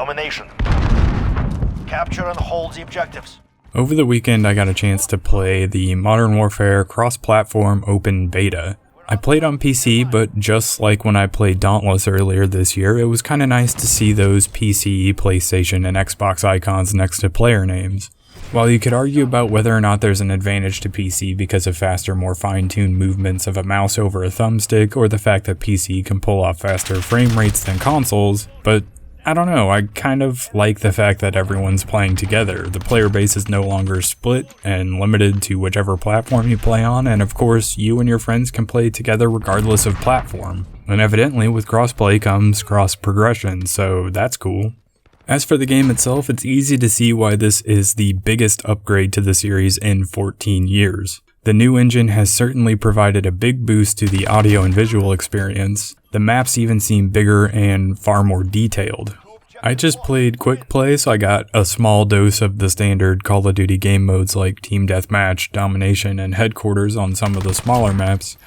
Domination. Capture and hold the objectives. Over the weekend, I got a chance to play the Modern Warfare cross-platform open beta. I played on PC, but just like when I played Dauntless earlier this year, it was kinda nice to see those PC, PlayStation, and Xbox icons next to player names. While you could argue about whether or not there's an advantage to PC because of faster, more fine-tuned movements of a mouse over a thumbstick, or the fact that PC can pull off faster frame rates than consoles, but I don't know, I kind of like the fact that everyone's playing together. The player base is no longer split and limited to whichever platform you play on, and of course, you and your friends can play together regardless of platform. And evidently, with crossplay comes cross-progression, so that's cool. As for the game itself, it's easy to see why this is the biggest upgrade to the series in 14 years. The new engine has certainly provided a big boost to the audio and visual experience. The maps even seem bigger and far more detailed. I just played quick play, so I got a small dose of the standard Call of Duty game modes like Team Deathmatch, Domination, and Headquarters on some of the smaller maps.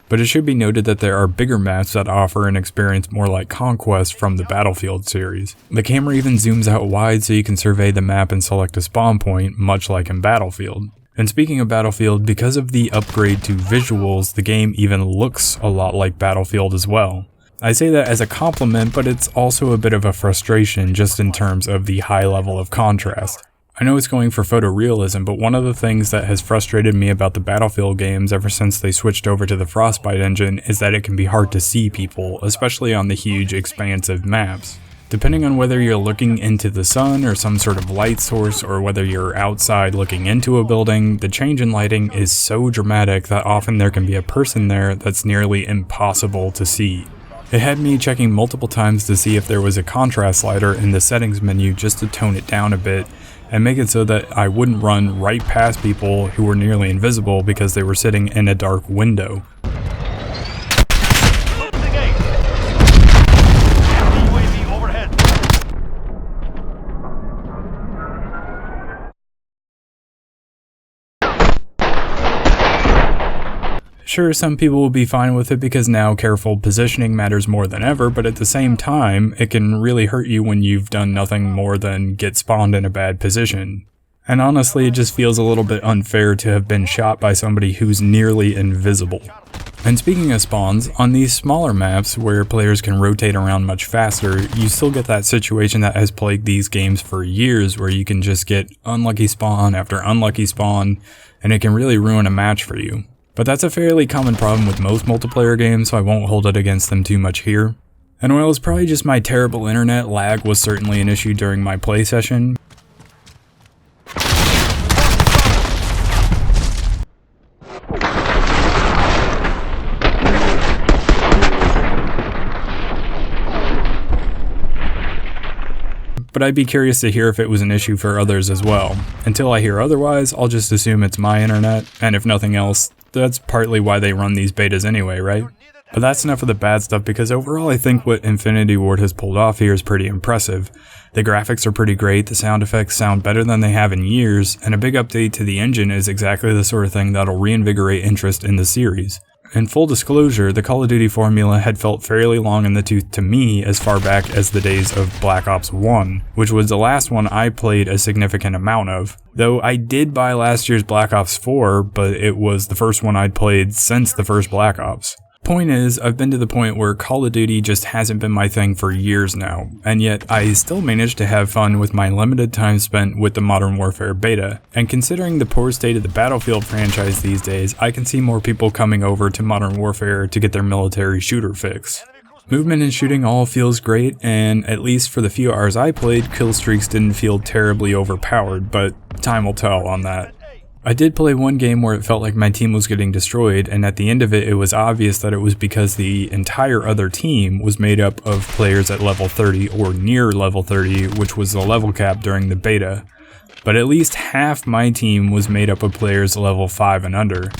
But it should be noted that there are bigger maps that offer an experience more like Conquest from the Battlefield series. The camera even zooms out wide so you can survey the map and select a spawn point, much like in Battlefield. And speaking of Battlefield, because of the upgrade to visuals, the game even looks a lot like Battlefield as well. I say that as a compliment, but it's also a bit of a frustration just in terms of the high level of contrast. I know it's going for photorealism, but one of the things that has frustrated me about the Battlefield games ever since they switched over to the Frostbite engine is that it can be hard to see people, especially on the huge, expansive maps. Depending on whether you're looking into the sun or some sort of light source, or whether you're outside looking into a building, the change in lighting is so dramatic that often there can be a person there that's nearly impossible to see. It had me checking multiple times to see if there was a contrast slider in the settings menu just to tone it down a bit, and make it so that I wouldn't run right past people who were nearly invisible because they were sitting in a dark window. Sure, some people will be fine with it because now careful positioning matters more than ever, but at the same time, it can really hurt you when you've done nothing more than get spawned in a bad position. And honestly, it just feels a little bit unfair to have been shot by somebody who's nearly invisible. And speaking of spawns, on these smaller maps where players can rotate around much faster, you still get that situation that has plagued these games for years where you can just get unlucky spawn after unlucky spawn, and it can really ruin a match for you. But that's a fairly common problem with most multiplayer games, so I won't hold it against them too much here. And while it's probably just my terrible internet, lag was certainly an issue during my play session. But I'd be curious to hear if it was an issue for others as well. Until I hear otherwise, I'll just assume it's my internet, and if nothing else, that's partly why they run these betas anyway, right? But that's enough of the bad stuff, because overall I think what Infinity Ward has pulled off here is pretty impressive. The graphics are pretty great, the sound effects sound better than they have in years, and a big update to the engine is exactly the sort of thing that'll reinvigorate interest in the series. In full disclosure, the Call of Duty formula had felt fairly long in the tooth to me as far back as the days of Black Ops 1, which was the last one I played a significant amount of. Though I did buy last year's Black Ops 4, but it was the first one I'd played since the first Black Ops. Point is, I've been to the point where Call of Duty just hasn't been my thing for years now, and yet I still managed to have fun with my limited time spent with the Modern Warfare beta. And considering the poor state of the Battlefield franchise these days, I can see more people coming over to Modern Warfare to get their military shooter fix. Movement and shooting all feels great, and at least for the few hours I played, kill streaks didn't feel terribly overpowered, but time will tell on that. I did play one game where it felt like my team was getting destroyed, and at the end of it, it was obvious that it was because the entire other team was made up of players at level 30 or near level 30, which was the level cap during the beta. But at least half my team was made up of players level 5 and under.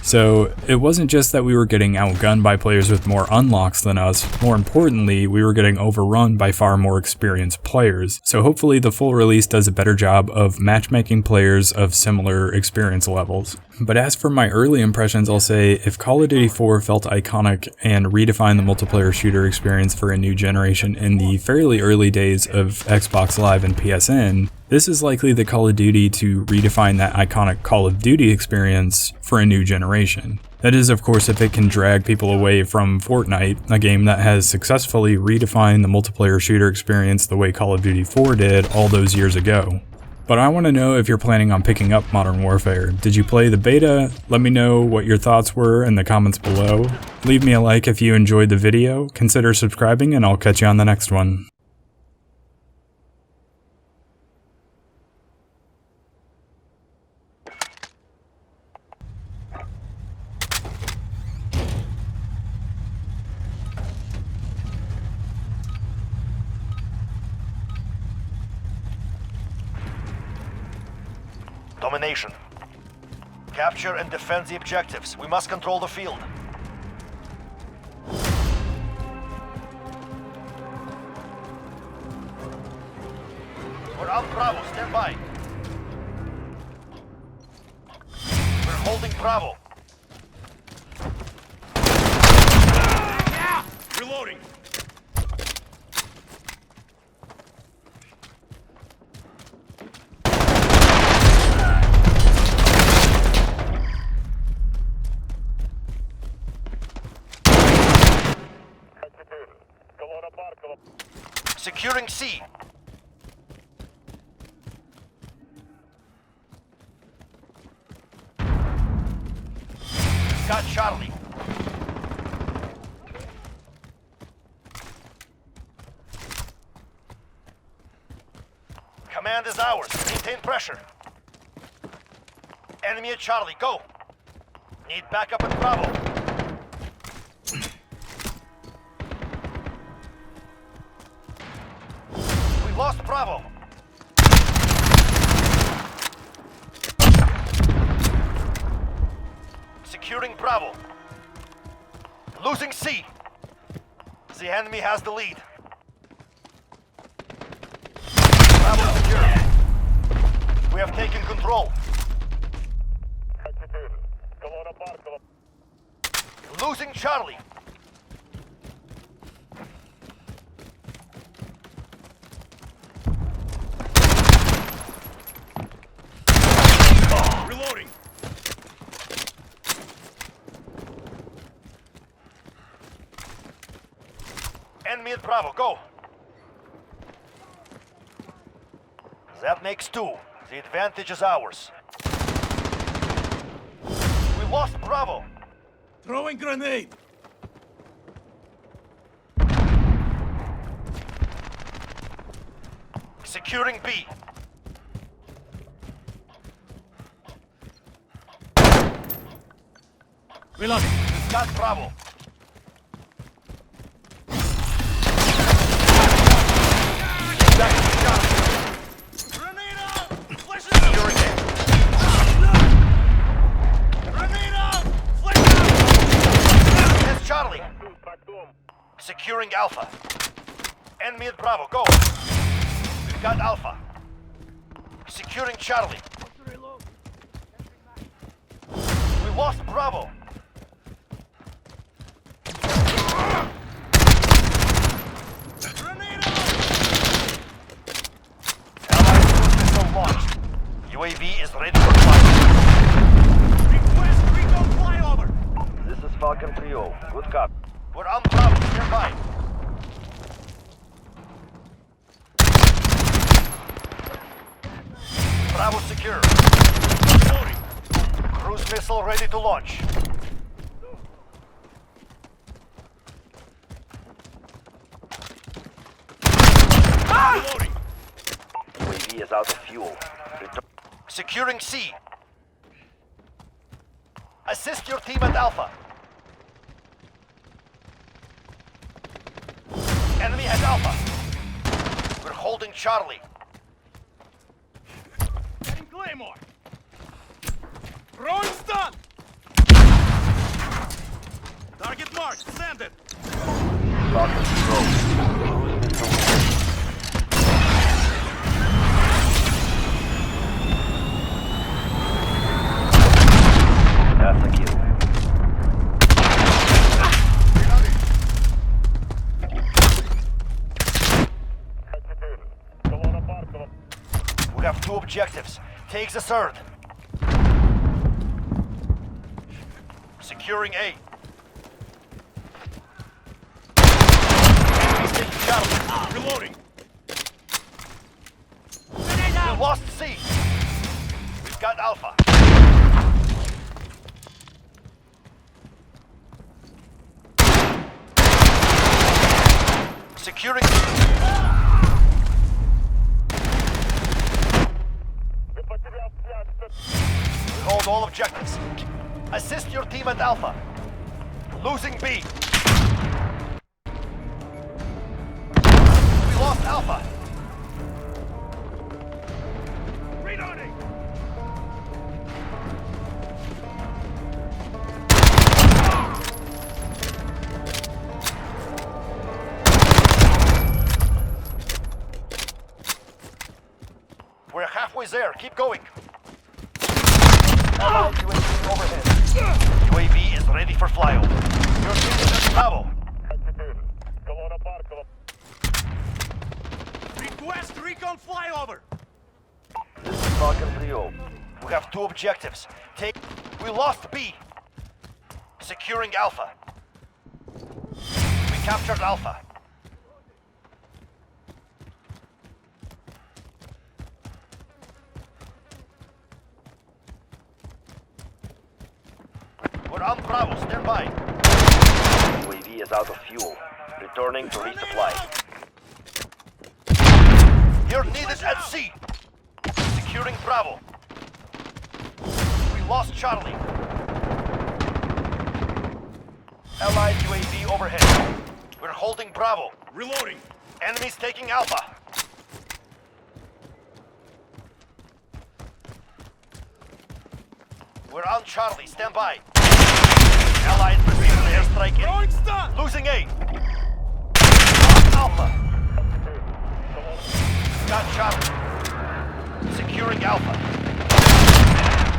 So it wasn't just that we were getting outgunned by players with more unlocks than us, more importantly, we were getting overrun by far more experienced players. So hopefully the full release does a better job of matchmaking players of similar experience levels. But as for my early impressions, I'll say if Call of Duty 4 felt iconic and redefined the multiplayer shooter experience for a new generation in the fairly early days of Xbox Live and PSN, this is likely the Call of Duty to redefine that iconic Call of Duty experience for a new generation. That is, of course, if it can drag people away from Fortnite, a game that has successfully redefined the multiplayer shooter experience the way Call of Duty 4 did all those years ago. But I want to know if you're planning on picking up Modern Warfare. Did you play the beta? Let me know what your thoughts were in the comments below. Leave me a like if you enjoyed the video, consider subscribing, and I'll catch you on the next one. Domination. Capture and defend the objectives. We must control the field. We're on Bravo. Stand by. We're holding Bravo. Reloading. Securing C. Got Charlie. Command is ours. Maintain pressure. Enemy at Charlie. Go. Need backup at Bravo. Lost Bravo. Securing Bravo. Losing C. The enemy has the lead. Bravo secure. We have taken control. Losing Charlie. Reloading. Enemy at Bravo, go. That makes 2. The advantage is ours. We lost Bravo. Throwing grenade. Securing B. Reloading. Got Bravo. Grenade out! Flash it Securing A. Grenade out! Flash it That's Charlie. Securing Alpha. Enemy at Bravo, go. We've got Alpha. Securing Charlie. We lost Bravo. Grenade out! Allied cruise missile launched. UAV is ready for flight. Request recon flyover! This is Falcon 3-0. Good cop. We're on Bravo. Stand by. Bravo secure. Reloading. Cruise missile ready to launch. Reloading. UAV is out of fuel. Securing C. Assist your team at Alpha. Enemy at Alpha. We're holding Charlie. Getting Claymore. Throwing stun. Target marked. Send it. Falcon 3-0. That's a kill. We have 2 objectives. Take the third. Securing A. Enemies taking Charlie. Reloading. We lost C. We've got Alpha. Securing. We hold all objectives. Assist your team at Alpha. Losing B. We lost Alpha. Reloading. We're halfway there. Keep going. Allied UAV overhead. UAV is ready for flyover. Your team is at Bravo. Request recon flyover. This is Falcon 3-0. We have 2 objectives. We lost B. Securing Alpha. We captured Alpha. We're on Bravo. Stand by. UAV is out of fuel. Returning to resupply. You're needed at C. Securing Bravo. We lost Charlie. Allied UAV overhead. We're holding Bravo. Reloading. Enemies taking Alpha. We're on Charlie. Stand by. Allied receiving the airstrike Throwing in. stun. Losing A. Alpha. Got Charlie. Securing Alpha.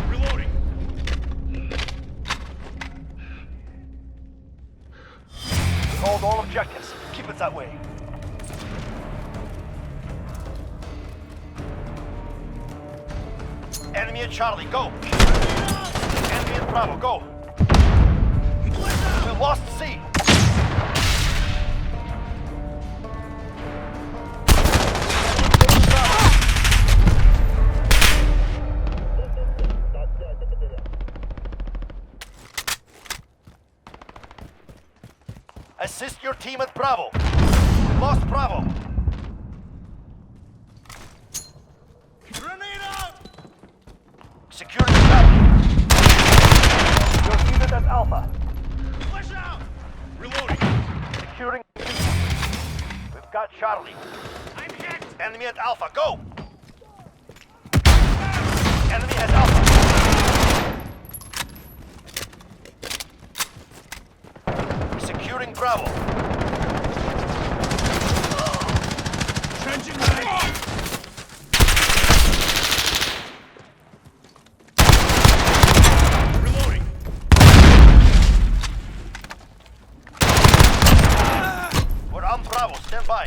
Reloading. We hold all objectives. Keep it that way. Enemy at Charlie, go. Enemy at Bravo, go. We lost C. Assist your team at Bravo. We lost Bravo. Grenade out. Securing Charlie. You're needed at Alpha. Flash out. Reloading. Securing B. We've got Charlie. I'm hit. Enemy at Alpha, go! Enemy has Alpha. Securing Bravo. Changing mag. Reloading. We're on Bravo, stand by.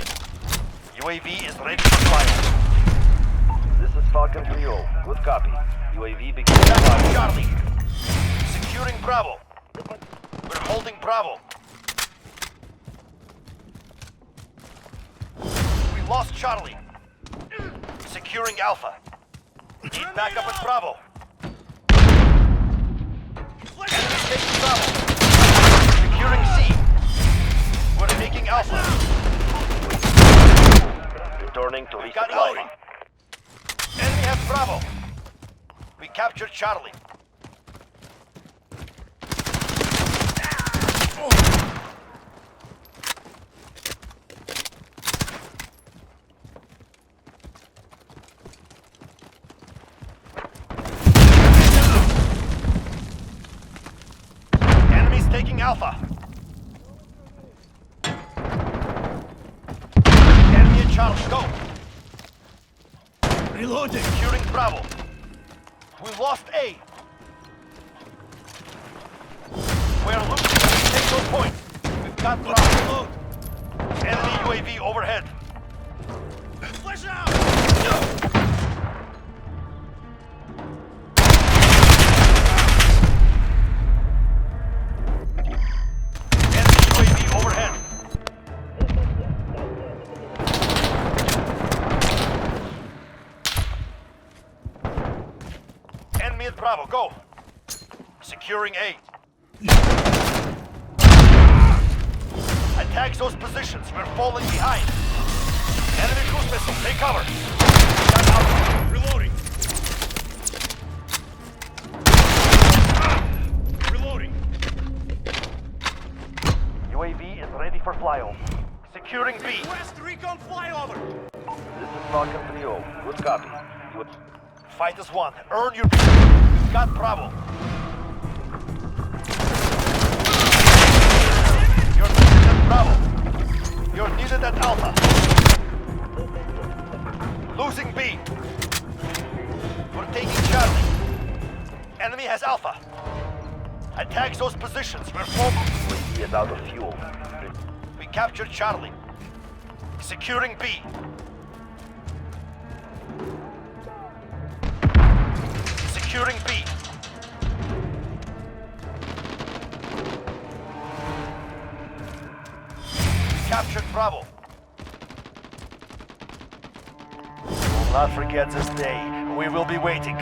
UAV is ready for flyover. This is Falcon 3-0. Good copy. UAV begins flying. Charlie. Securing Bravo. We're holding Bravo. We lost Charlie. Securing Alpha. Need backup at Bravo. Enemy taking Bravo. Securing C. We're taking Alpha. Returning to resupply. Enemy has Bravo. We captured Charlie. Enemies taking Alpha. Charlie, go! Reloading. Securing Bravo. We lost A. We're losing Tango Point. We've got Bravo. Enemy UAV overhead. Flash out! Enemy UAV overhead. Enemy at Bravo, go. Securing A. Attack those positions. We're falling behind. Enemy cruise missile, take cover. Got Alpha. Reloading. Reloading. UAV is ready for flyover. Securing B. West recon flyover. This is Falcon 3-0. Good copy. Fight is won. Earn your... We've got Bravo. You're needed at Bravo. You're needed at Alpha. Losing B. We're taking Charlie. Enemy has Alpha. Attack those positions. We're full. UAV is out of fuel. We captured Charlie. Securing B. Securing B. We captured Bravo. We will not forget this day. We will be waiting.